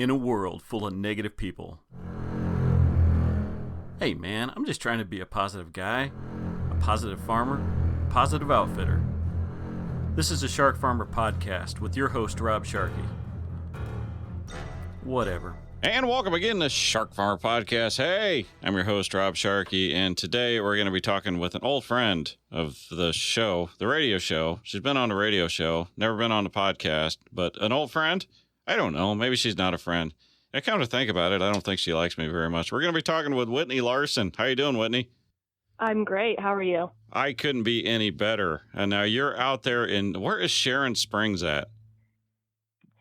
in a world full of negative people. Hey man, I'm just trying to be a positive guy, a positive farmer, a positive outfitter. This is a Shark Farmer podcast with your host, Rob Sharkey. Whatever. And welcome again to Shark Farmer Podcast. Hey, I'm your host, Rob Sharkey, and today we're going to be talking with an old friend of the show, the radio show. She's been on the radio show, never been on the podcast, but an old friend? I don't know. Maybe she's not a friend. I come to think about it, I don't think she likes me very much. We're going to be talking with Whitney Larson. How you doing, Whitney? I'm great. How are you? I couldn't be any better. And now you're out there where is Sharon Springs at?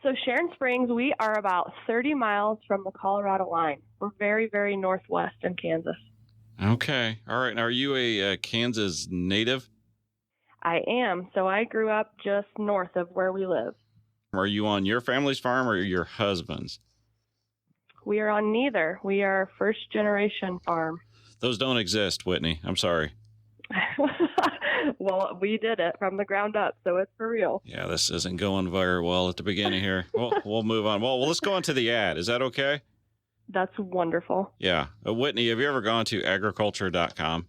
So Sharon Springs, we are about 30 miles from the Colorado line. We're very, very northwest in Kansas. Okay. All right. Now, are you a Kansas native? I am. So I grew up just north of where we live. Are you on your family's farm or your husband's? We are on neither. We are first generation farm. Those don't exist, Whitney. I'm sorry. Well, we did it from the ground up, so it's for real. Yeah, this isn't going very well at the beginning here. We'll move on. Well, let's go into the ad. Is that okay? That's wonderful. Yeah. Whitney, have you ever gone to agriculture.com?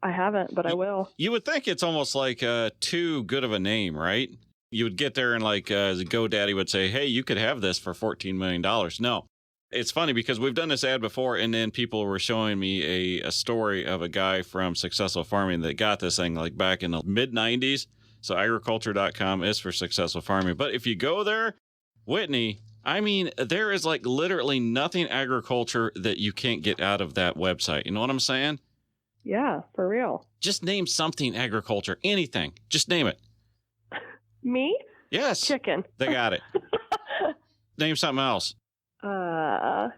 I haven't, but I will. You would think it's almost like too good of a name, right? You would get there and like GoDaddy would say, hey, you could have this for $14 million. No. It's funny because we've done this ad before, and then people were showing me a story of a guy from Successful Farming that got this thing like back in the mid-90s. So agriculture.com is for successful farming. But if you go there, Whitney, I mean, there is like literally nothing agriculture that you can't get out of that website. You know what I'm saying? Yeah, for real. Just name something agriculture, anything. Just name it. Me? Yes. Chicken. They got it. Name something else.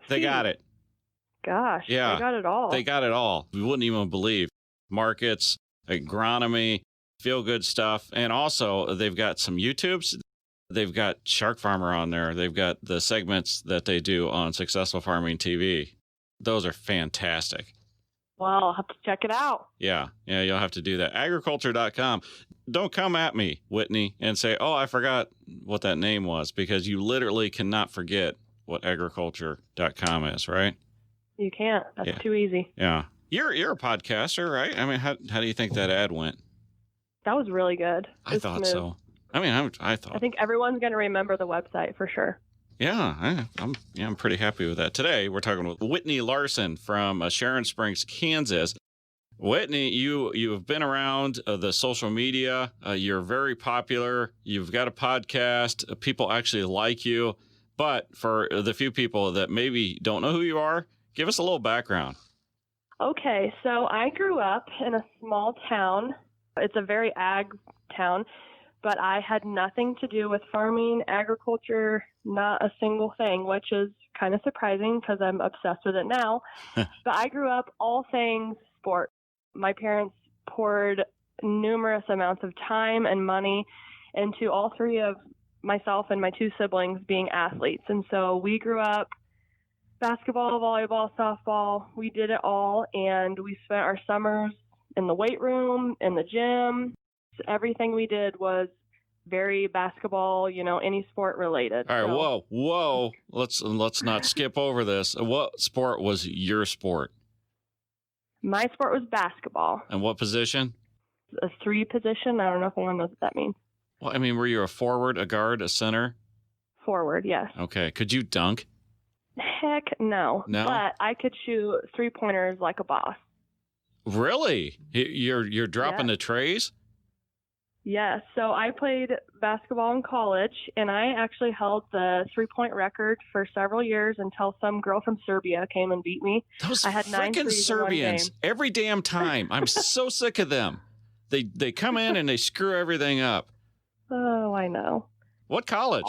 They got it. Gosh. Yeah. They got it all. They got it all. We wouldn't even believe. Markets, agronomy, feel good stuff. And also they've got some YouTubes. They've got Shark Farmer on there. They've got the segments that they do on Successful Farming TV. Those are fantastic. Well, I'll have to check it out. Yeah, you'll have to do that. Agriculture.com. Don't come at me, Whitney, and say, oh, I forgot what that name was, because you literally cannot forget what agriculture.com is, right? You can't. That's too easy. Yeah. You're a podcaster, right? I mean, how do you think that ad went? That was really good. I thought so. I mean, I thought. I think everyone's going to remember the website for sure. Yeah, I'm pretty happy with that. Today, we're talking with Whitney Larson from Sharon Springs, Kansas. Whitney, you've been around the social media. You're very popular. You've got a podcast. People actually like you. But for the few people that maybe don't know who you are, give us a little background. Okay, so I grew up in a small town. It's a very ag town, but I had nothing to do with farming, agriculture, not a single thing, which is kind of surprising because I'm obsessed with it now. But I grew up all things sport. My parents poured numerous amounts of time and money into all three of myself and my two siblings being athletes. And so we grew up basketball, volleyball, softball. We did it all. And we spent our summers in the weight room, in the gym. So everything we did was very basketball, any sport related. All right. Whoa. Let's not skip over this. What sport was your sport? My sport was basketball. And what position? A 3 position. I don't know if anyone knows what that means. Well, I mean, were you a forward, a guard, a center? Forward, yes. Okay. Could you dunk? Heck no. No? But I could shoot 3-pointers like a boss. Really? You're dropping the trays? Yes. So I played basketball in college, and I actually held the 3-point record for several years until some girl from Serbia came and beat me. Those I had 9 freaking threes in one Serbians. game. Every damn time. I'm so sick of them. They come in and they screw everything up. Oh, I know. What college?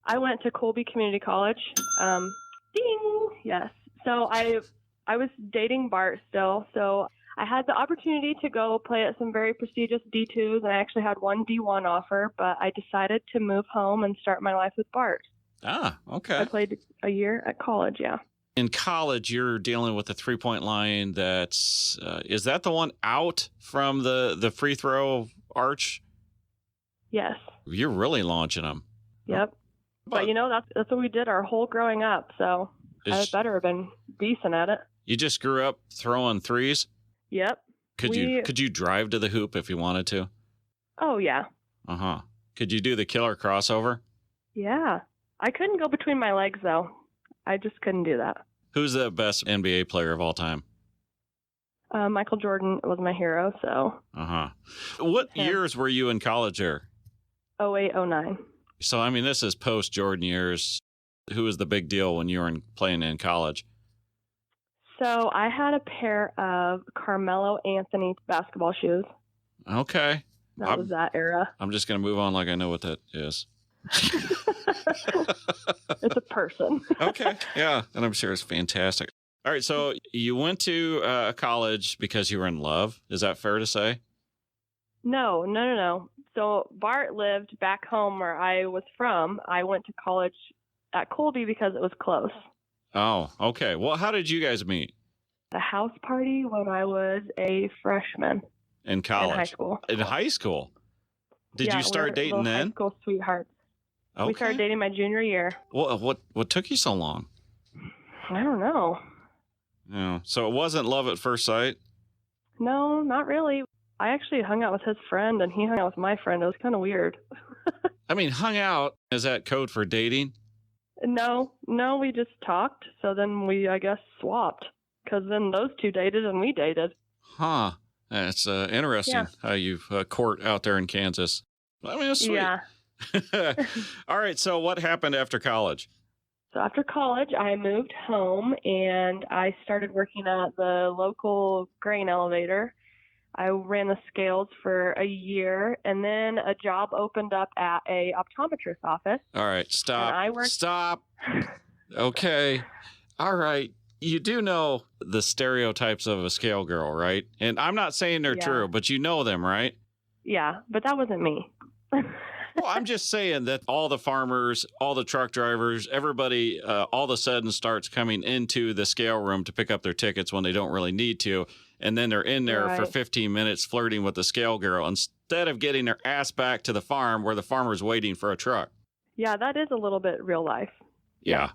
I went to Colby Community College. Ding! Yes. So I was dating Bart still, so I had the opportunity to go play at some very prestigious D2s, and I actually had one D1 offer, but I decided to move home and start my life with Bart. Ah, okay. I played a year at college, yeah. In college, you're dealing with a 3-point line that's, is that the one out from the free throw arch? Yes. You're really launching them. Yep. But that's what we did our whole growing up. So I better have been decent at it. You just grew up throwing threes? Yep. Could you drive to the hoop if you wanted to? Oh, yeah. Uh-huh. Could you do the killer crossover? Yeah. I couldn't go between my legs, though. I just couldn't do that. Who's the best NBA player of all time? Michael Jordan was my hero, so. Uh-huh. What years were you in college there? 08, 09. So, I mean, this is post-Jordan years. Who was the big deal when you were playing in college? So I had a pair of Carmelo Anthony basketball shoes. Okay. That was that era. I'm just going to move on like I know what that is. It's a person. Okay. Yeah. And I'm sure it's fantastic. All right. So you went to college because you were in love. Is that fair to say? No. So Bart lived back home where I was from. I went to college at Colby because it was close. Oh, okay. Well, how did you guys meet? A house party when I was a freshman. In college? In high school. In high school? Did you start dating then? High school sweethearts. Okay. We started dating my junior year. Well, what took you so long? I don't know. Yeah. So it wasn't love at first sight? No, not really. I actually hung out with his friend, and he hung out with my friend. It was kind of weird. I mean, hung out, is that code for dating? No, we just talked. So then we, I guess, swapped. Because then those two dated, and we dated. Huh. That's interesting how you court out there in Kansas. I mean, that's sweet. Yeah. All right. So what happened after college? So after college, I moved home, and I started working at the local grain elevator. I ran the scales for a year, and then a job opened up at a optometrist office. All right. Stop. Okay. All right. You do know the stereotypes of a scale girl, right? And I'm not saying they're true, but you know them, right? Yeah, but that wasn't me. Well, I'm just saying that all the farmers, all the truck drivers, everybody all of a sudden starts coming into the scale room to pick up their tickets when they don't really need to. And then they're in there for 15 minutes flirting with the scale girl instead of getting their ass back to the farm where the farmer's waiting for a truck. Yeah, that is a little bit real life. Yeah.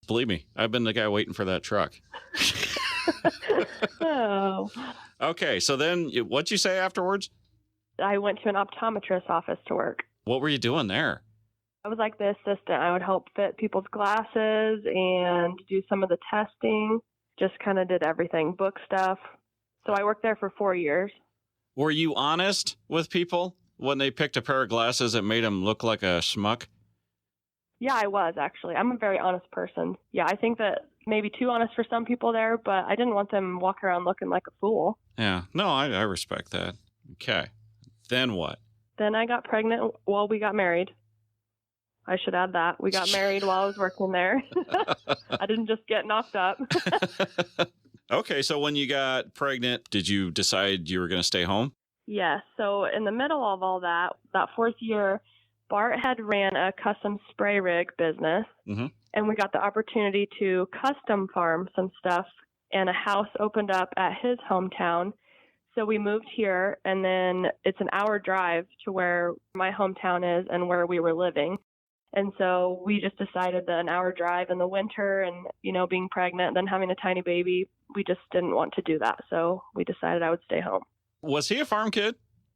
Believe me, I've been the guy waiting for that truck. Oh. Okay, so then what'd you say afterwards? I went to an optometrist office to work. What were you doing there? I was like the assistant. I would help fit people's glasses and do some of the testing. Just kind of did everything, book stuff. So I worked there for 4 years. Were you honest with people when they picked a pair of glasses that made them look like a schmuck? Yeah, I was actually. I'm a very honest person. Yeah, I think that maybe too honest for some people there, but I didn't want them walking around looking like a fool. Yeah, no, I respect that. Okay. Then what? Then I got pregnant while we got married. I should add that. We got married while I was working there. I didn't just get knocked up. Okay, so when you got pregnant, did you decide you were going to stay home? Yes. So in the middle of all that fourth year, Bart had ran a custom spray rig business, and we got the opportunity to custom farm some stuff, and a house opened up at his hometown. So we moved here, and then it's an hour drive to where my hometown is and where we were living. And so we just decided that an hour drive in the winter and, being pregnant, then having a tiny baby, we just didn't want to do that. So we decided I would stay home. Was he a farm kid?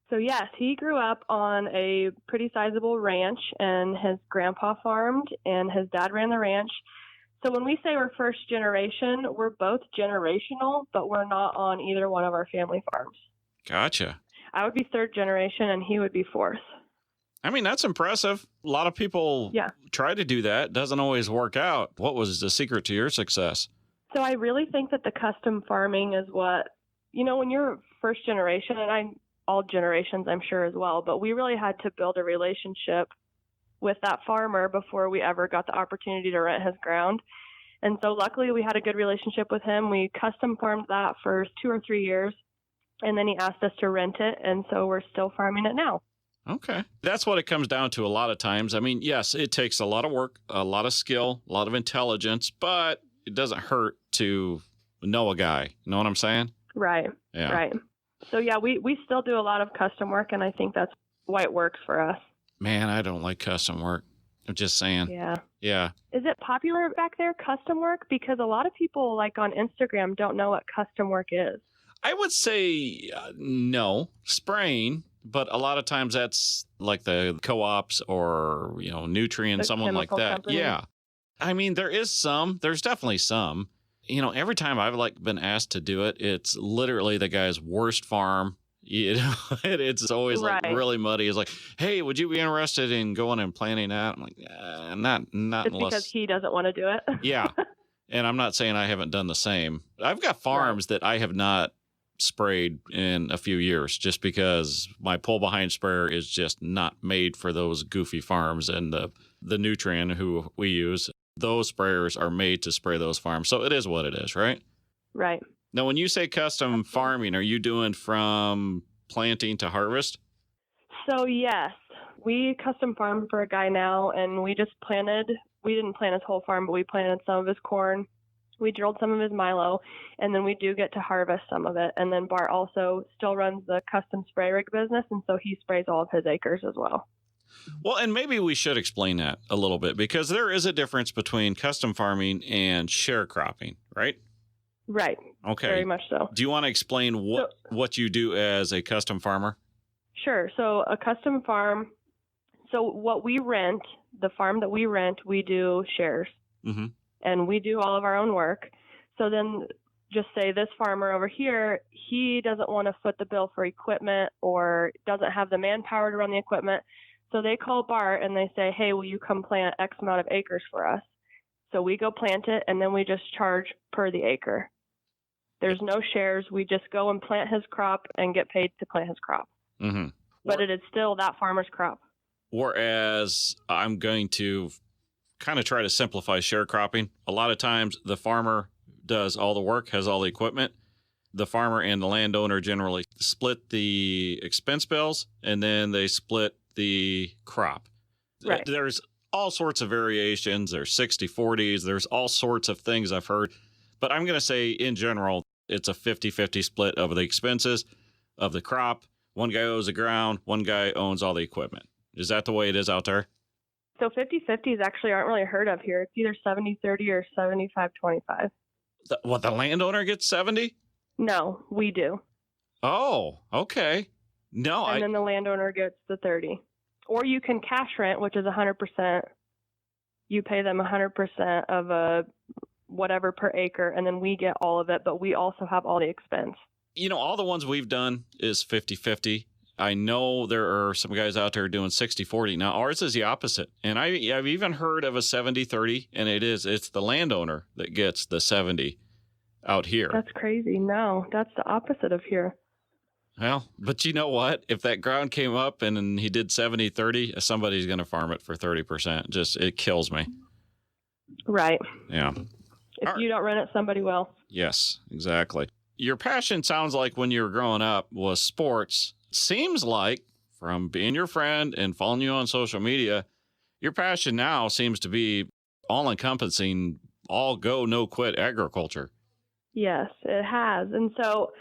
So yes, he grew up on a pretty sizable ranch, and his grandpa farmed and his dad ran the ranch. So when we say we're first generation, we're both generational, but we're not on either one of our family farms. Gotcha. I would be third generation and he would be fourth. I mean, that's impressive. A lot of people try to do that. Doesn't always work out. What was the secret to your success? So I really think that the custom farming is what, when you're first generation, and all generations I'm sure as well, but we really had to build a relationship with that farmer before we ever got the opportunity to rent his ground. And so luckily we had a good relationship with him. We custom farmed that for 2 or 3 years, and then he asked us to rent it. And so we're still farming it now. Okay. That's what it comes down to a lot of times. I mean, yes, it takes a lot of work, a lot of skill, a lot of intelligence, but it doesn't hurt to know a guy. You know what I'm saying? Right. Yeah. Right. So yeah, we still do a lot of custom work, and I think that's why it works for us. Man, I don't like custom work. I'm just saying. Yeah. Yeah. Is it popular back there, custom work? Because a lot of people like on Instagram don't know what custom work is. I would say no, spraying, but a lot of times that's like the co-ops or, Nutrien, The someone like chemical that. company. Yeah. I mean, there's definitely some. Every time I've been asked to do it, it's literally the guy's worst farm. It's always like Right. really muddy. It's like, hey, would you be interested in going and planting that? I'm like, not It's unless. because he doesn't want to do it. Yeah. And I'm not saying I haven't done the same. I've got farms that I have not sprayed in a few years just because my pull behind sprayer is just not made for those goofy farms. And the Nutrien who we use, those sprayers are made to spray those farms. So it is what it is, right? Right. Now, when you say custom farming, are you doing from planting to harvest? So, yes, we custom farm for a guy now, and we just planted. We didn't plant his whole farm, but we planted some of his corn. We drilled some of his milo, and then we do get to harvest some of it. And then Bart also still runs the custom spray rig business, and so he sprays all of his acres as well. Well, and maybe we should explain that a little bit because there is a difference between custom farming and sharecropping, right? Right. Okay. Very much so. Do you want to explain what you do as a custom farmer? Sure. So a custom farm, so what we rent, the farm that we rent, we do shares. Mm-hmm. And we do all of our own work. So then just say this farmer over here, he doesn't want to foot the bill for equipment or doesn't have the manpower to run the equipment. So they call Bart and they say, hey, will you come plant X amount of acres for us? So we go plant it, and then we just charge per the acre. There's no shares. We just go and plant his crop and get paid to plant his crop. Mm-hmm. But it is still that farmer's crop. Whereas I'm going to kind of try to simplify sharecropping. A lot of times the farmer does all the work, has all the equipment. The farmer and the landowner generally split the expense bills, and then they split the crop. Right. There's all sorts of variations. There's 60-40s. There's all sorts of things I've heard. But I'm going to say in general, it's a 50-50 split of the expenses of the crop. One guy owns the ground. One guy owns all the equipment. Is that the way it is out there? So 50-50s actually aren't really heard of here. It's either 70-30 or 75-25. The landowner gets 70? No, we do. Oh, okay. No, And then the landowner gets the 30. Or you can cash rent, which is 100%. You pay them 100% of whatever per acre, and then we get all of it, but we also have all the expense. All the ones we've done is 50-50. I know there are some guys out there doing 60-40. Now, ours is the opposite. And I've even heard of a 70-30, and it's the landowner that gets the 70 out here. That's crazy. No, that's the opposite of here. Well, but you know what? If that ground came up and he did 70-30, somebody's going to farm it for 30%. It kills me. Right. Yeah. If you don't rent it, somebody will. Yes, exactly. Your passion sounds like when you were growing up was sports. Seems like from being your friend and following you on social media, your passion now seems to be all encompassing, all go, no quit agriculture. Yes, it has. And so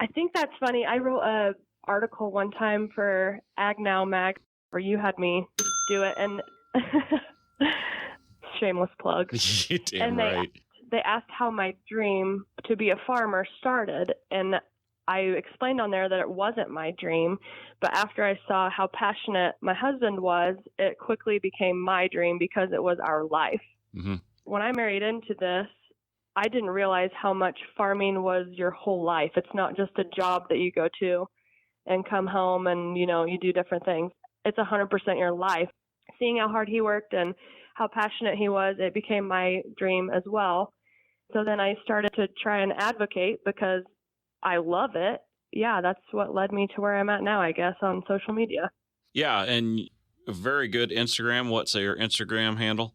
I think that's funny. I wrote an article one time for Ag Now Mag, where you had me do it, and shameless plug. You damn and right. They asked how my dream to be a farmer started, and I explained on there that it wasn't my dream, but after I saw how passionate my husband was, it quickly became my dream because it was our life. Mm-hmm. When I married into this, I didn't realize how much farming was your whole life. It's not just a job that you go to and come home and, you do different things. It's 100% your life. Seeing how hard he worked and how passionate he was, it became my dream as well. So then I started to try and advocate because I love it. Yeah, that's what led me to where I'm at now, I guess, on social media. Yeah, and a very good Instagram. What's your Instagram handle?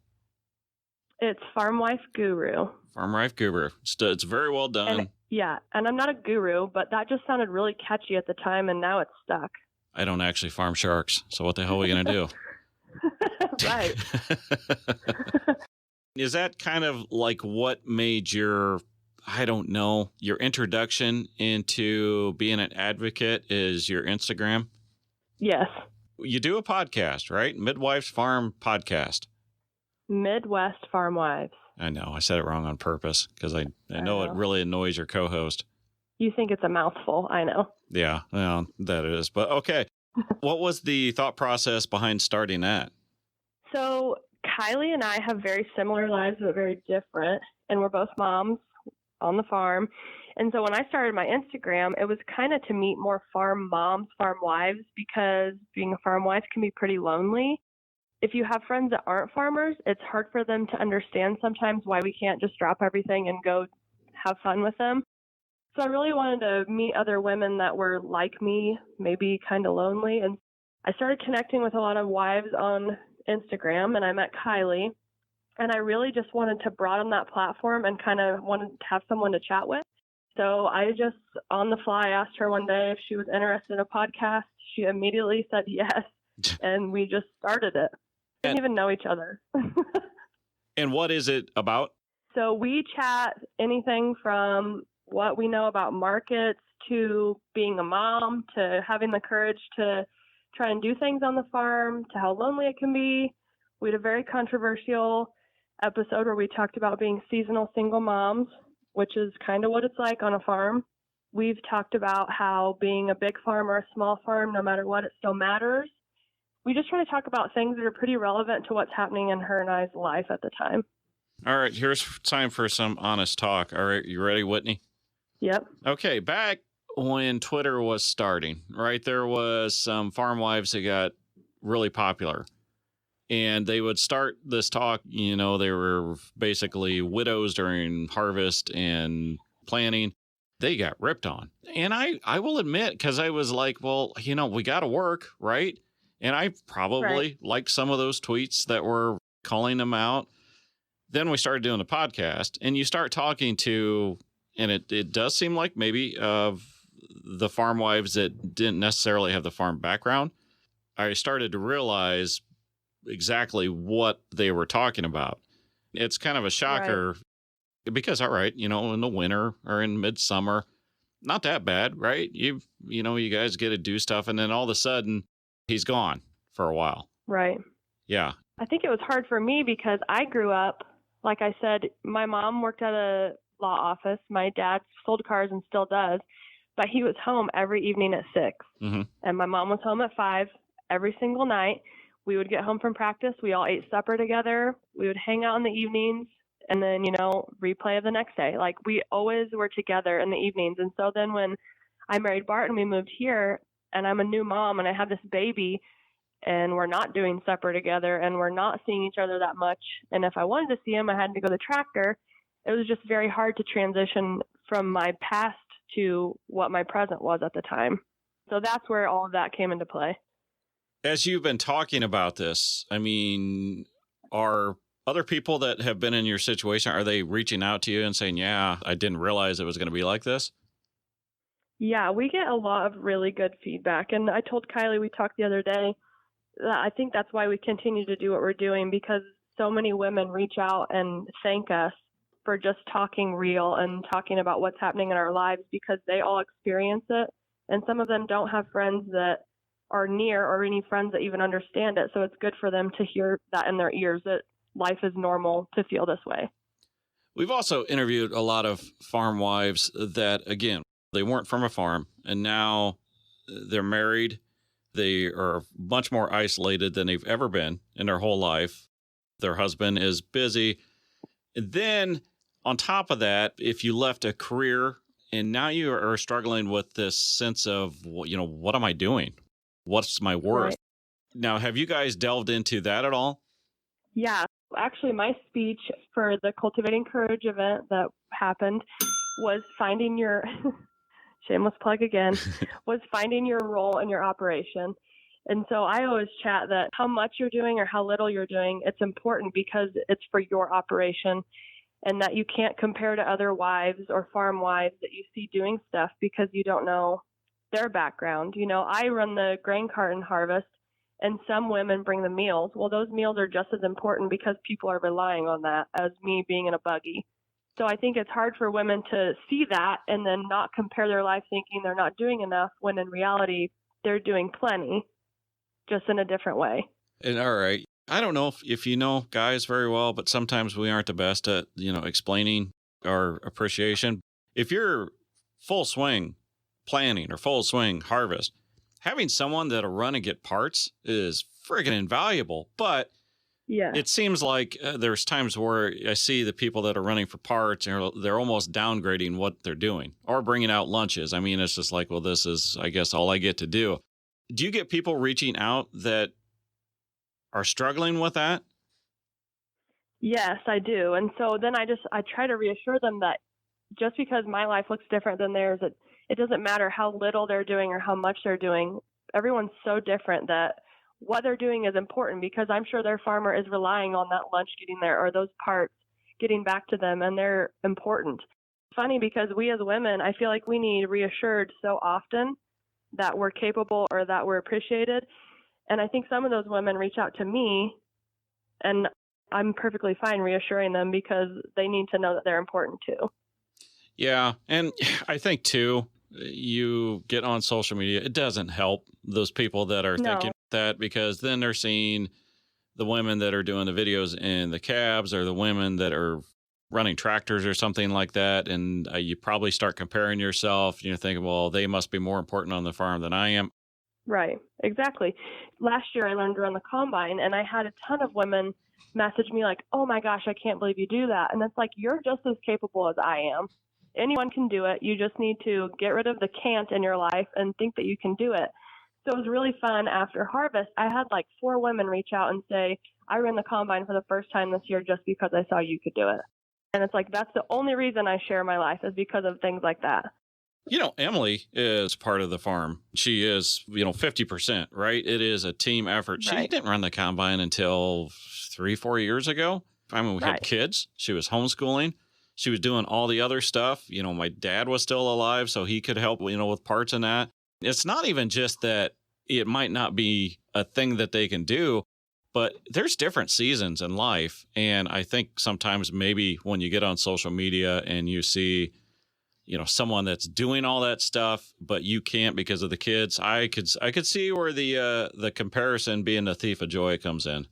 It's Farm Wife Guru. Farm Wife Guru. It's very well done. And I'm not a guru, but that just sounded really catchy at the time, and now it's stuck. I don't actually farm sharks, so what the hell are we going to do? Right. Is that kind of like what made your introduction into being an advocate is your Instagram? Yes. You do a podcast, right? Midwife's Farm Podcast. Midwest Farm Wives. I know. I said it wrong on purpose because I know it really annoys your co-host. You think it's a mouthful. I know. Yeah, well, that is. But okay. What was the thought process behind starting that? So Kylie and I have very similar lives, but very different. And we're both moms on the farm. And so when I started my Instagram, it was kind of to meet more farm moms, farm wives, because being a farm wife can be pretty lonely. If you have friends that aren't farmers, it's hard for them to understand sometimes why we can't just drop everything and go have fun with them. So I really wanted to meet other women that were like me, maybe kind of lonely. And I started connecting with a lot of wives on Instagram, and I met Kylie. And I really just wanted to broaden that platform and kind of wanted to have someone to chat with. So I just, on the fly, asked her one day if she was interested in a podcast. She immediately said yes, and we just started it. Didn't even know each other. And what is it about? So we chat anything from what we know about markets to being a mom to having the courage to try and do things on the farm to how lonely it can be. We had a very controversial episode where we talked about being seasonal single moms, which is kind of what it's like on a farm. We've talked about how being a big farm or a small farm, no matter what, it still matters. We just try to talk about things that are pretty relevant to what's happening in her and I's life at the time. All right, here's time for some honest talk. All right, you ready, Whitney? Yep. Okay, back when Twitter was starting, right, there was some farm wives that got really popular. And they would start this talk, they were basically widows during harvest and planting. They got ripped on. And I will admit, because I was like, well, we got to work, right? And I probably liked some of those tweets that were calling them out. Then we started doing the podcast, and you start talking to, and it does seem like maybe of the farm wives that didn't necessarily have the farm background. I started to realize exactly what they were talking about. It's kind of a shocker because, all right, in the winter or in midsummer, not that bad, right? You guys get to do stuff, and then all of a sudden he's gone for a while. Right. Yeah. I think it was hard for me because I grew up, like I said, my mom worked at a law office. My dad sold cars and still does, but he was home every evening at 6. Mm-hmm. And my mom was home at 5 every single night. We would get home from practice. We all ate supper together. We would hang out in the evenings and then, replay of the next day. Like we always were together in the evenings. And so then when I married Bart and we moved here and I'm a new mom and I have this baby and we're not doing supper together and we're not seeing each other that much. And if I wanted to see him, I had to go to the tractor. It was just very hard to transition from my past to what my present was at the time. So that's where all of that came into play. As you've been talking about this, are other people that have been in your situation, are they reaching out to you and saying, yeah, I didn't realize it was going to be like this? Yeah, we get a lot of really good feedback. And I told Kylie, we talked the other day, that I think that's why we continue to do what we're doing, because so many women reach out and thank us for just talking real and talking about what's happening in our lives, because they all experience it. And some of them don't have friends that are near or any friends that even understand it. So it's good for them to hear that in their ears, that life is normal to feel this way. We've also interviewed a lot of farm wives that, again, they weren't from a farm and now they're married. They are much more isolated than they've ever been in their whole life. Their husband is busy. And then on top of that, if you left a career and now you are struggling with this sense of, what am I doing? What's my worth? Right. Now, have you guys delved into that at all? Yeah. Actually, my speech for the Cultivating Courage event that happened was finding your, shameless plug again, was finding your role in your operation. And so I always chat that how much you're doing or how little you're doing, it's important because it's for your operation, and that you can't compare to other wives or farm wives that you see doing stuff because you don't know their background. I run the grain carton harvest, and some women bring the meals. Well, those meals are just as important because people are relying on that as me being in a buggy. So I think it's hard for women to see that and then not compare their life thinking they're not doing enough when in reality they're doing plenty. just in a different way. And all right. I don't know if you know guys very well, but sometimes we aren't the best at, explaining our appreciation. If you're full swing planning or full swing harvest, having someone that'll run and get parts is friggin' invaluable. But Yeah. it seems like there's times where I see the people that are running for parts and they're almost downgrading what they're doing or bringing out lunches. I mean, it's just like, well, this is, I guess, all I get to do. Do you get people reaching out that are struggling with that? Yes, I do. And so then I try to reassure them that just because my life looks different than theirs, it doesn't matter how little they're doing or how much they're doing. Everyone's so different that what they're doing is important, because I'm sure their farmer is relying on that lunch getting there or those parts getting back to them, and they're important. Funny, because we as women, I feel like we need reassured so often that we're capable or that we're appreciated. And I think some of those women reach out to me, and I'm perfectly fine reassuring them because they need to know that they're important too. Yeah. And I think, too, you get on social media, it doesn't help those people that are thinking that, because then they're seeing the women that are doing the videos in the cabs or the women that are running tractors or something like that. And you probably start comparing yourself. You're thinking, well, they must be more important on the farm than I am. Right. Exactly. Last year I learned to run the combine, and I had a ton of women message me like, oh my gosh, I can't believe you do that. And it's like, you're just as capable as I am. Anyone can do it. You just need to get rid of the can't in your life and think that you can do it. So it was really fun. After harvest, I had like 4 women reach out and say, I ran the combine for the first time this year just because I saw you could do it. And it's like, that's the only reason I share my life, is because of things like that. Emily is part of the farm. She is, 50%, right? It is a team effort. She didn't run the combine until 3-4 years ago. I mean, we had kids. She was homeschooling. She was doing all the other stuff. My dad was still alive, so he could help, with parts and that. It's not even just that it might not be a thing that they can do, but there's different seasons in life. And I think sometimes maybe when you get on social media and you see, someone that's doing all that stuff, but you can't because of the kids, I could see where the comparison being the thief of joy comes in.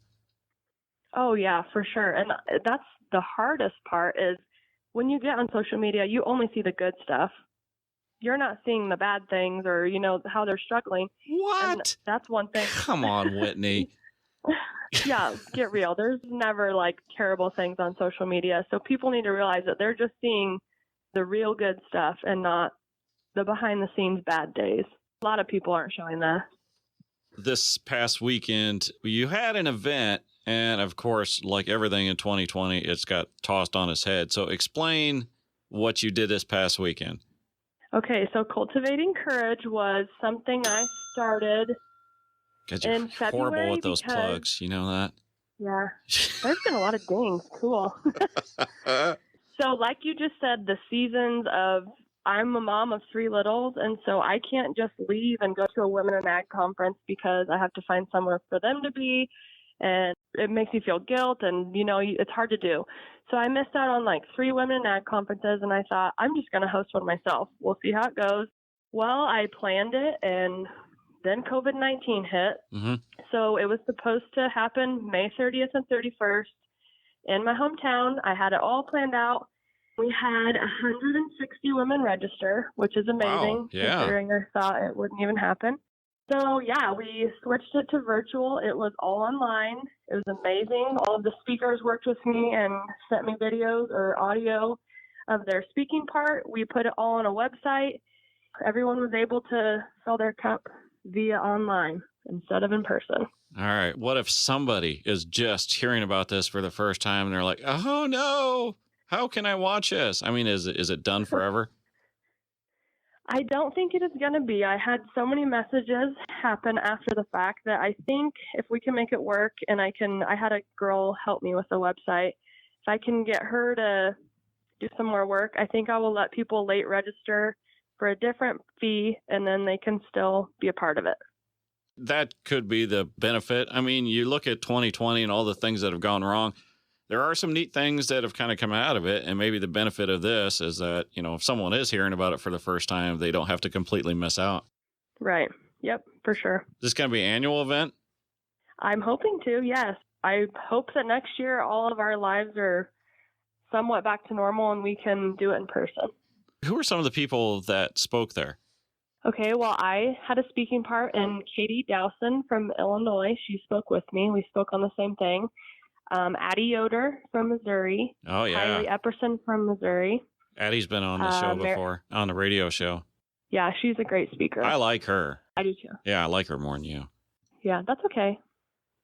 Oh, yeah, for sure. And that's the hardest part, is when you get on social media, you only see the good stuff. You're not seeing the bad things or, how they're struggling. What? And that's one thing. Come on, Whitney. Yeah, get real. There's never like terrible things on social media. So people need to realize that they're just seeing the real good stuff and not the behind the scenes bad days. A lot of people aren't showing that. This past weekend, you had an event, and of course, like everything in 2020, it's got tossed on its head. So explain what you did this past weekend. Okay, so Cultivating Courage was something I started in February. Horrible with those plugs, you know that? Yeah, there's been a lot of dings. Cool. So like you just said, the seasons of, I'm a mom of 3 littles, and so I can't just leave and go to a Women in Ag conference because I have to find somewhere for them to be, and it makes me feel guilt, and, it's hard to do. So I missed out on like 3 Women in Ag conferences, and I thought, I'm just going to host one myself. We'll see how it goes. Well, I planned it, and then COVID-19 hit. Mm-hmm. So it was supposed to happen May 30th and 31st. In my hometown. I had it all planned out. We had 160 women register, which is amazing, considering I thought it wouldn't even happen. So, yeah, we switched it to virtual. It was all online. It was amazing. All of the speakers worked with me and sent me videos or audio of their speaking part. We put it all on a website. Everyone was able to fill their cup via online instead of in person. All right. What if somebody is just hearing about this for the first time and they're like, oh, no, how can I watch this? I mean, is it done forever? I don't think it is going to be. I had so many messages happen after the fact that I think if we can make it work, and I had a girl help me with the website. If I can get her to do some more work, I think I will let people late register for a different fee, and then they can still be a part of it. That could be the benefit. I mean, you look at 2020 and all the things that have gone wrong. There are some neat things that have kind of come out of it. And maybe the benefit of this is that, if someone is hearing about it for the first time, they don't have to completely miss out. Right. Yep, for sure. Is this going to be an annual event? I'm hoping to, yes. I hope that next year all of our lives are somewhat back to normal and we can do it in person. Who are some of the people that spoke there? Okay, well, I had a speaking part, and Katie Dowson from Illinois, she spoke with me. We spoke on the same thing. Addie Yoder from Missouri. Oh, yeah. Kylie Epperson from Missouri. Addie's been on the show before, on the radio show. Yeah, she's a great speaker. I like her. I do too. Yeah, I like her more than you. Yeah, that's okay.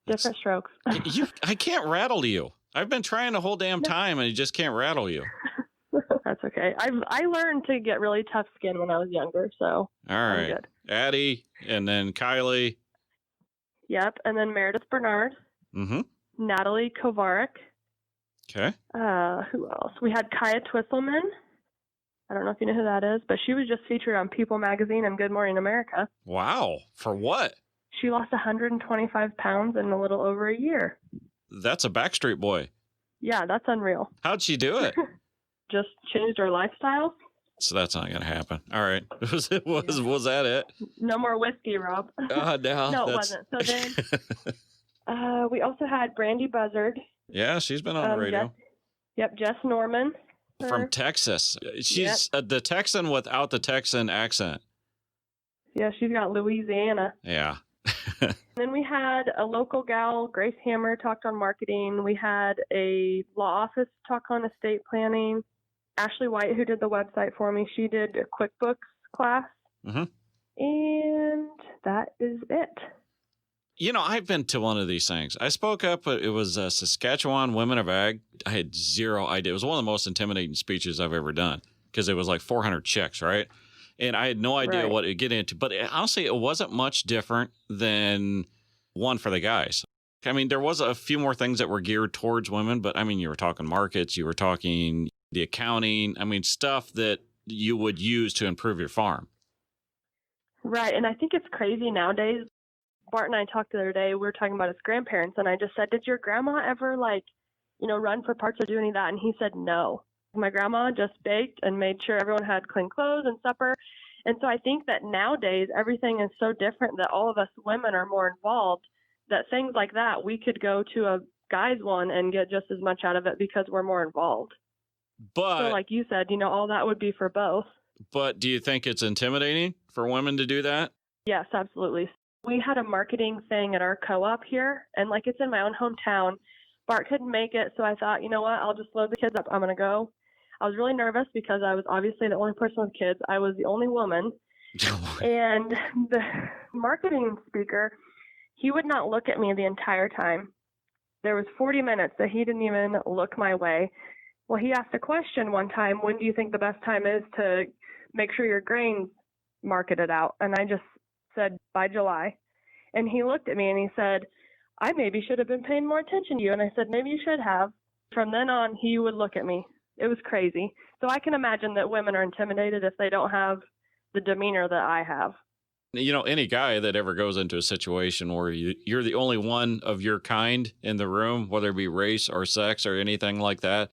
Different strokes. I can't rattle you. I've been trying the whole damn time, and I just can't rattle you. That's okay. I learned to get really tough skin when I was younger, so all right. I'm good. Addie, and then Kylie. Yep, and then Meredith Bernard. Mm-hmm. Natalie Kovarik. Okay. Who else? We had Khayat Wippleman. I don't know if you know who that is, but she was just featured on People magazine and Good Morning America. Wow. For what? She lost 125 pounds in a little over a year. That's a Backstreet Boy. Yeah, that's unreal. How'd she do it? Just changed her lifestyle. So that's not going to happen. All right. Was that it? No more whiskey, Rob. No, no, it wasn't. So then we also had Brandy Buzzard. Yeah, she's been on the radio. Jess Norman. From Texas. She's the Texan without the Texan accent. Yeah, she's got Louisiana. Yeah. Then we had a local gal, Grace Hammer, talked on marketing. We had a law office talk on estate planning. Ashley White, who did the website for me, she did a QuickBooks class. Mm-hmm. And that is it. You know, I've been to one of these things. I spoke up, but it was Saskatchewan Women of Ag. I had zero idea. It was one of the most intimidating speeches I've ever done because it was like 400 chicks, right? And I had no idea what to get into. But honestly, it wasn't much different than one for the guys. I mean, there was a few more things that were geared towards women, but I mean, you were talking markets, you were talking the accounting, I mean, stuff that you would use to improve your farm. Right. And I think it's crazy nowadays. Bart and I talked the other day, we were talking about his grandparents, and I just said, did your grandma ever, run for parts or do any of that? And he said, no. My grandma just baked and made sure everyone had clean clothes and supper. And so I think that nowadays everything is so different that all of us women are more involved, that things like that, we could go to a guy's one and get just as much out of it because we're more involved. But so like you said, all that would be for both. But do you think it's intimidating for women to do that? Yes, absolutely. We had a marketing thing at our co-op here, and it's in my own hometown. Bart couldn't make it, so I thought, you know what, I'll just load the kids up. I'm going to go. I was really nervous because I was obviously the only person with kids. I was the only woman. And the marketing speaker, he would not look at me the entire time. There was 40 minutes that he didn't even look my way. Well, he asked a question one time, when do you think the best time is to make sure your grain's marketed out? And I just said, by July. And he looked at me and he said, I maybe should have been paying more attention to you. And I said, maybe you should have. From then on, he would look at me. It was crazy. So I can imagine that women are intimidated if they don't have the demeanor that I have. Any guy that ever goes into a situation where you're the only one of your kind in the room, whether it be race or sex or anything like that,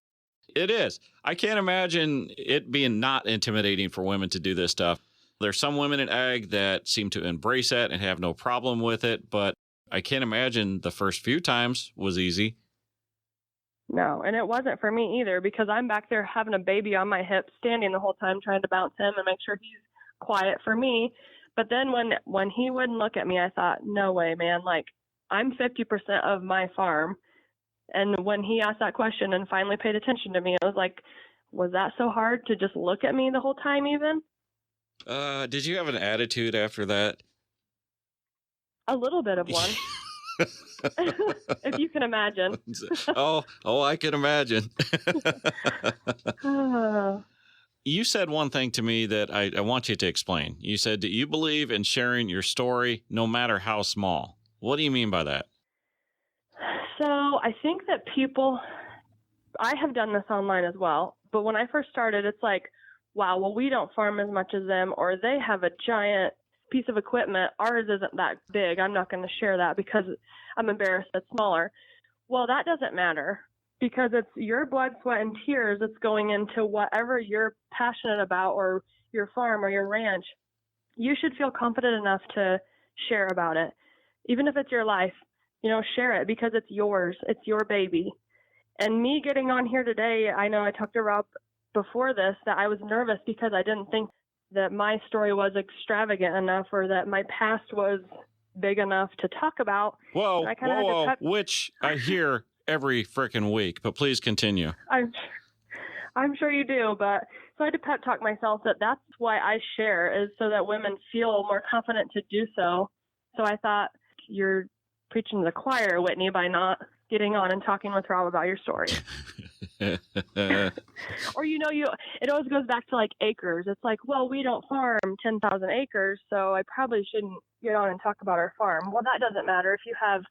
it is. I can't imagine it being not intimidating for women to do this stuff. There's some women in ag that seem to embrace that and have no problem with it, but I can't imagine the first few times was easy. No, and it wasn't for me either because I'm back there having a baby on my hip, standing the whole time trying to bounce him and make sure he's quiet for me. But then when he wouldn't look at me, I thought, no way, man, I'm 50% of my farm. And when he asked that question and finally paid attention to me, I was like, was that so hard to just look at me the whole time even? Did you have an attitude after that? A little bit of one. If you can imagine. Oh, I can imagine. You said one thing to me that I want you to explain. You said that you believe in sharing your story no matter how small. What do you mean by that? So I think that I have done this online as well, but when I first started, it's like, wow, well, we don't farm as much as them, or they have a giant piece of equipment. Ours isn't that big. I'm not going to share that because I'm embarrassed it's smaller. Well, that doesn't matter because it's your blood, sweat, and tears that's going into whatever you're passionate about or your farm or your ranch. You should feel confident enough to share about it. Even if it's your life, share it because it's yours. It's your baby. And me getting on here today, I know I talked to Rob before this that I was nervous because I didn't think that my story was extravagant enough or that my past was big enough to talk about. Whoa, which I hear every frickin' week, but please continue. I'm sure you do, but so I had to pep talk myself that that's why I share, is so that women feel more confident to do so. So I thought, you're preaching to the choir, Whitney, by not getting on and talking with Rob about your story. Or, it always goes back to like acres. It's like, well, we don't farm 10,000 acres, so I probably shouldn't get on and talk about our farm. Well, that doesn't matter. If you have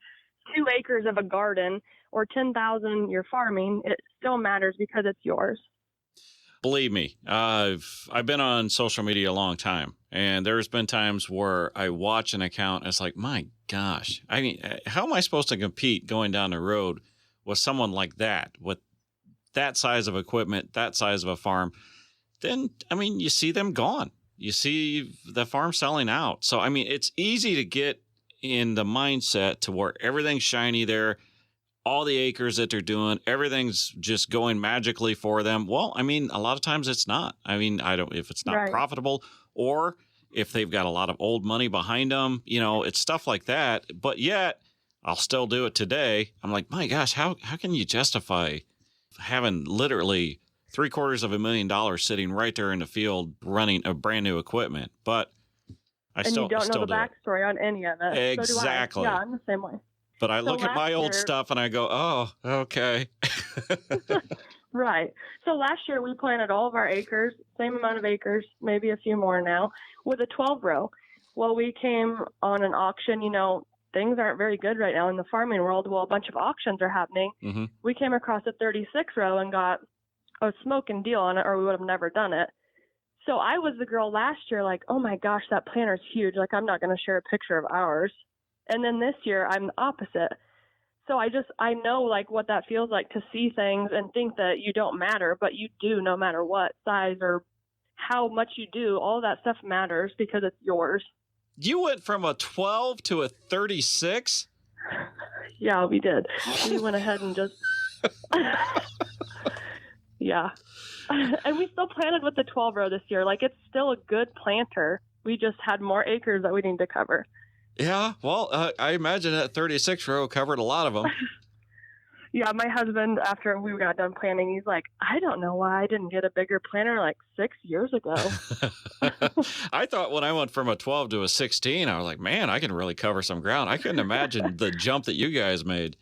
2 acres of a garden or 10,000 you're farming, it still matters because it's yours. Believe me, I've been on social media a long time, and there's been times where I watch an account and it's like, my gosh, I mean, how am I supposed to compete going down the road with someone like that, with that size of equipment, that size of a farm? Then, I mean, you see them gone. You see the farm selling out. So, I mean, it's easy to get in the mindset to where everything's shiny there, all the acres that they're doing, everything's just going magically for them. Well, I mean, a lot of times it's not. I mean, if it's not profitable, or if they've got a lot of old money behind them, it's stuff like that. But yet I'll still do it today. I'm like, my gosh, how can you justify having literally $750,000 sitting right there in the field running a brand new equipment? But I and still you don't know the backstory on any of it. Exactly. So do I. Yeah, I'm the same way. But I look at my old stuff and I go, oh, okay. Right. So last year we planted all of our acres, same amount of acres, maybe a few more now, with a 12-row. Well, we came on an auction. Things aren't very good right now in the farming world. Well, a bunch of auctions are happening. Mm-hmm. We came across a 36-row and got a smoking deal on it, or we would have never done it. So I was the girl last year like, oh my gosh, that planter's huge. Like, I'm not going to share a picture of ours. And then this year I'm the opposite. So I know like what that feels like to see things and think that you don't matter, but you do no matter what size or how much you do. All that stuff matters because it's yours. You went from a 12 to a 36? Yeah, we did. We went ahead and just, yeah. And we still planted with the 12-row this year. Like, it's still a good planter. We just had more acres that we need to cover. Yeah, well, I imagine that 36-row covered a lot of them. Yeah, my husband, after we got done planting, he's like, I don't know why I didn't get a bigger planter like 6 years ago. I thought when I went from a 12 to a 16, I was like, man, I can really cover some ground. I couldn't imagine the jump that you guys made.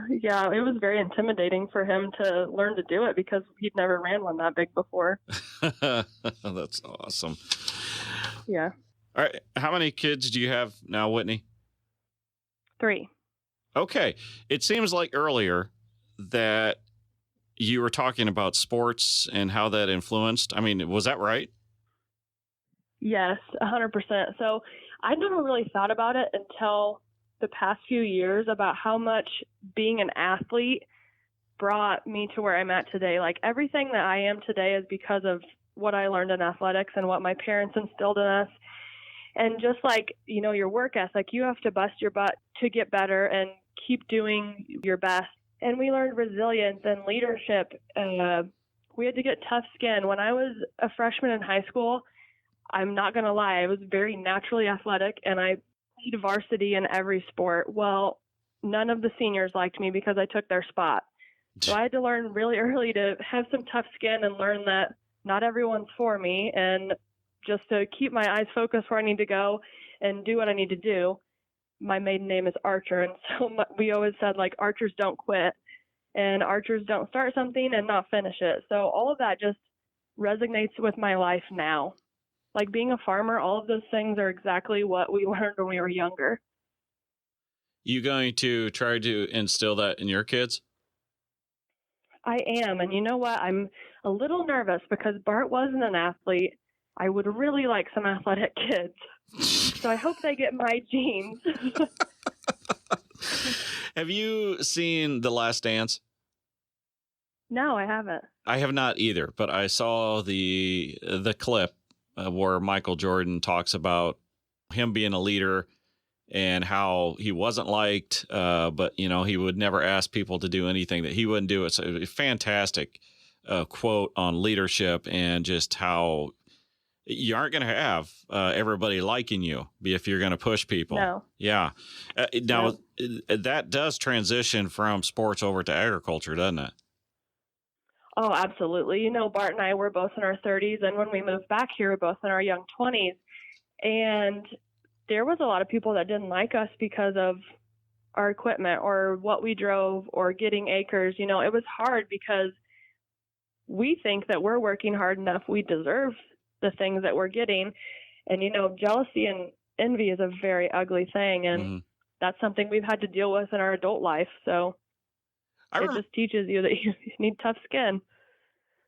Yeah, it was very intimidating for him to learn to do it because he'd never ran one that big before. That's awesome. Yeah. All right. How many kids do you have now, Whitney? 3. Okay. It seems like earlier that you were talking about sports and how that influenced. I mean, was that right? Yes, 100%. So I never really thought about it until the past few years about how much being an athlete brought me to where I'm at today. Like, everything that I am today is because of what I learned in athletics and what my parents instilled in us. And just like, your work ethic, you have to bust your butt to get better and keep doing your best. And we learned resilience and leadership. We had to get tough skin. When I was a freshman in high school, I'm not going to lie, I was very naturally athletic and I played varsity in every sport. Well, none of the seniors liked me because I took their spot. So I had to learn really early to have some tough skin and learn that not everyone's for me, and just to keep my eyes focused where I need to go and do what I need to do. My maiden name is Archer, and so we always said, like, archers don't quit, and archers don't start something and not finish it. So all of that just resonates with my life now. Like, being a farmer, all of those things are exactly what we learned when we were younger. You going to try to instill that in your kids? I am, and you know what? I'm a little nervous because Bart wasn't an athlete. I would really like some athletic kids. So I hope they get my genes. Have you seen The Last Dance? No, I haven't. I have not either, but I saw the clip where Michael Jordan talks about him being a leader and how he wasn't liked, but, you know, he would never ask people to do anything that he wouldn't do. It's a fantastic quote on leadership and just how you aren't going to have everybody liking you if you're going to push people. No. Yeah. Now, that does transition from sports over to agriculture, doesn't it? Oh, absolutely. You know, Bart and I were both in our 30s, and when we moved back here, we were both in our young 20s. And there was a lot of people that didn't like us because of our equipment or what we drove or getting acres. You know, it was hard because we think that we're working hard enough. We deserve the things that we're getting. And, you know, jealousy and envy is a very ugly thing. And that's something we've had to deal with in our adult life. So it just teaches you that you need tough skin.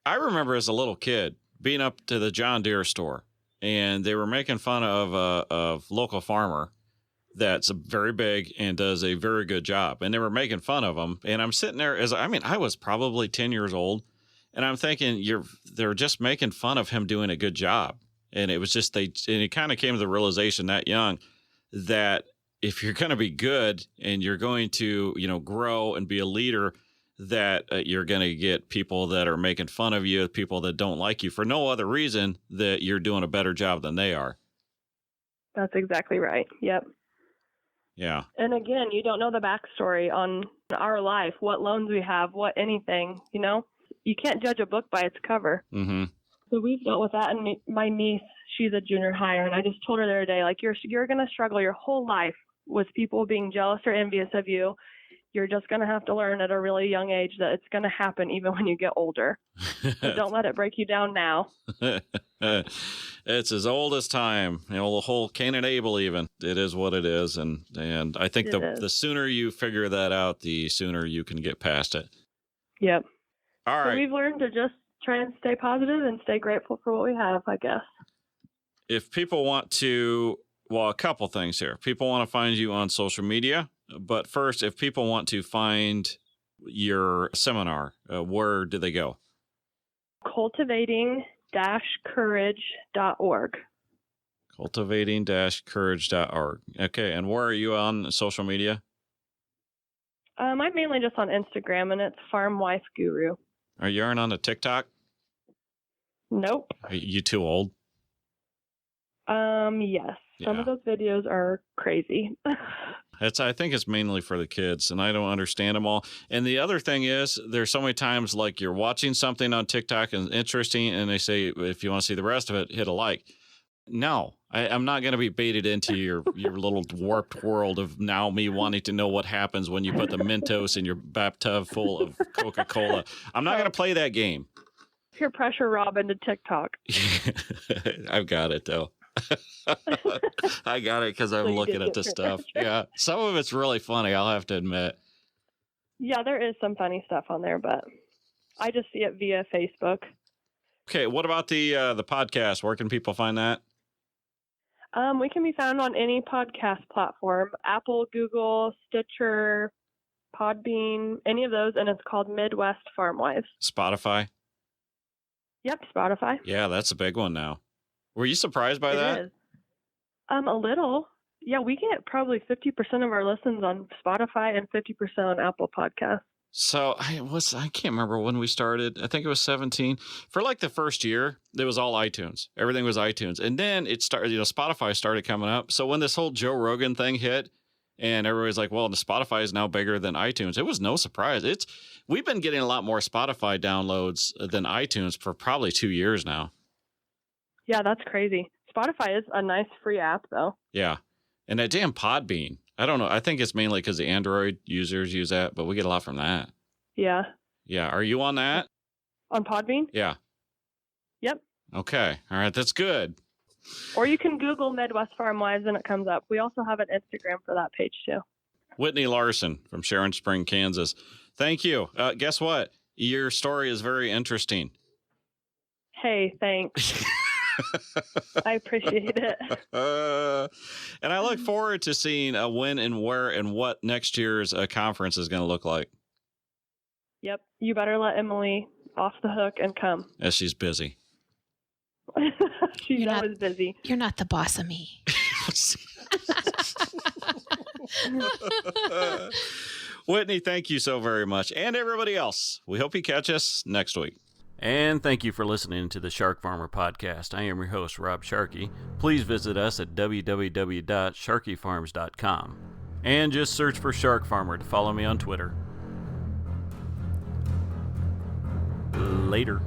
I remember as a little kid being up to the John Deere store, and they were making fun of a local farmer that's very big and does a very good job. And they were making fun of him. And I'm sitting there I was probably 10 years old, and I'm thinking they're just making fun of him doing a good job. And it was just, and it kind of came to the realization that young that if you're going to be good and you're going to, you know, grow and be a leader, that you're going to get people that are making fun of you, people that don't like you for no other reason that you're doing a better job than they are. That's exactly right. Yep. Yeah. And again, you don't know the backstory on our life, what loans we have, what anything, you know? You can't judge a book by its cover. Mm-hmm. So we've dealt with that. And my niece, she's a junior hire, and I just told her the other day, like, you're going to struggle your whole life with people being jealous or envious of you. You're just going to have to learn at a really young age that it's going to happen even when you get older. So don't let it break you down now. It's as old as time. You know, the whole Cain and Abel even. It is what it is. And I think the sooner you figure that out, the sooner you can get past it. Yep. All right. So we've learned to just try and stay positive and stay grateful for what we have, I guess. If people want to, well, a couple things here. People want to find you on social media. But first, if people want to find your seminar, where do they go? Cultivating-courage.org. Cultivating-courage.org. Okay, and where are you on social media? I'm mainly just on Instagram, and it's Farm Wife Guru. Are you on a TikTok? Nope. Are you too old? Yes. Some of those videos are crazy. I think it's mainly for the kids, and I don't understand them all. And the other thing is, there's so many times like you're watching something on TikTok and interesting, and they say, if you want to see the rest of it, hit a like. No, I'm not going to be baited into your little warped world of now me wanting to know what happens when you put the Mentos in your bathtub full of Coca-Cola. I'm not going to play that game. Peer pressure Rob into TikTok. I've got it, though. I got it because I'm looking at this stuff. Yeah, some of it's really funny, I'll have to admit. Yeah, there is some funny stuff on there, but I just see it via Facebook. Okay, what about the podcast? Where can people find that? We can be found on any podcast platform: Apple, Google, Stitcher, Podbean, any of those, and it's called Midwest Farm Wives. Spotify? Yep, Spotify. Yeah, that's a big one now. Were you surprised by that? It is. A little. Yeah, we get probably 50% of our listens on Spotify and 50% on Apple Podcasts. So I can't remember when we started. I think it was 17. For like the first year, it was all iTunes. Everything was iTunes. And then it started, Spotify started coming up. So when this whole Joe Rogan thing hit and everybody's like, well, the Spotify is now bigger than iTunes. It was no surprise. We've been getting a lot more Spotify downloads than iTunes for probably 2 years now. Yeah, that's crazy. Spotify is a nice free app, though. Yeah. And that damn Podbean. I don't know. I think it's mainly because the Android users use that, but we get a lot from that. Yeah. Yeah. Are you on that? On Podbean? Yeah. Yep. Okay. All right. That's good. Or you can Google Midwest Farm Wives and it comes up. We also have an Instagram for that page, too. Whitney Larson from Sharon Spring, Kansas. Thank you. Guess what? Your story is very interesting. Hey, thanks. I appreciate it. And I look forward to seeing when and where and what next year's conference is going to look like. Yep. You better let Emily off the hook and come. As she's busy. She's always busy. You're not the boss of me. Whitney, thank you so very much. And everybody else, we hope you catch us next week. And thank you for listening to the Shark Farmer Podcast. I am your host, Rob Sharkey. Please visit us at www.sharkyfarms.com. And just search for Shark Farmer to follow me on Twitter. Later.